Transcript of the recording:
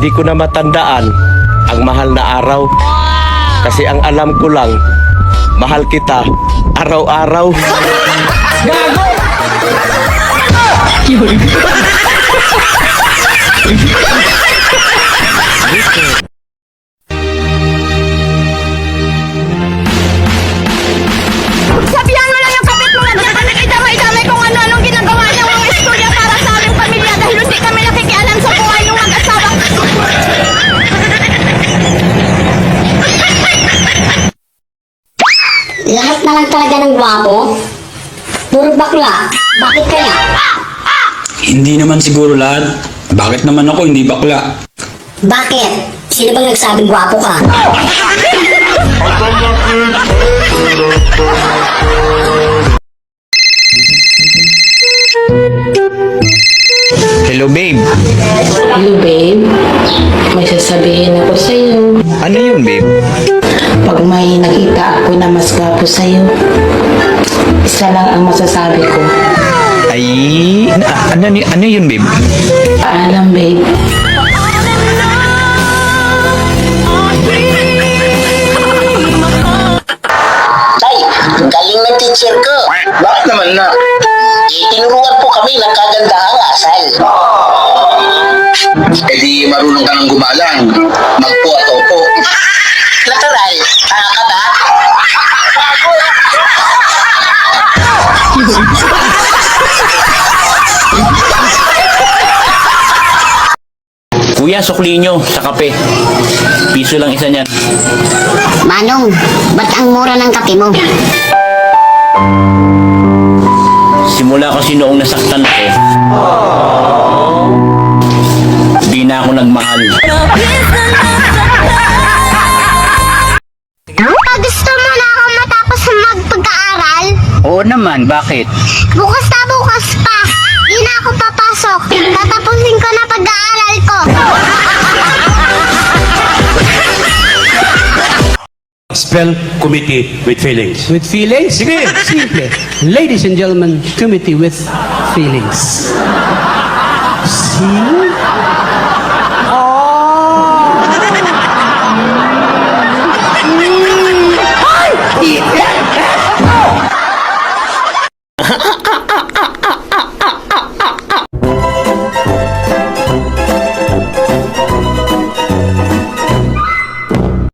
Hindi ko na matandaan ang mahal na araw. Kasi ang alam ko lang, mahal kita araw-araw. Gago! Sabihan mo lang yung kapit mo na idamay-damay kung ano-anong ginagawa niya ng istorya para sa aming pamilya dahil hindi kami nakikialam sa buhay ng mag-asawang Lahat na lang talaga ng gwapo. Puro bakla. Bakit kaya? Hindi naman siguro lahat. Bakit naman ako hindi bakla? Bakit? Sino bang nagsabing gwapo ka? Hello, babe. Hello babe, may sasabihin ako sa'yo. Ano yun, babe? Pag may nakita ako na mas gwapo sa'yo, isa lang ang masasabi ko. Ay, ano yun, babe? Paalam babe. Tay, galing ng teacher ko. Bakit naman na? Tinuruan po kami ng kagandahang asal. Eh di marunong ka ng gumalang. Magpo at opo. Natural, tanga ka ba? Kuya, sukli nyo sa kape. Piso lang isa niyan. Manong, ba't ang mura ng kape mo? Simula kasi noong nasaktan ako, di na ako nagmahal. Gusto mo na ako matapos magpag-aaral? Oo naman, bakit? Bukas na bukas pa. Di na ako papasok. Tatapusin ko na pag-aaral ko. Spell committee with feelings. With feelings? Sige. Simple. Ladies and gentlemen, committee with feelings. See?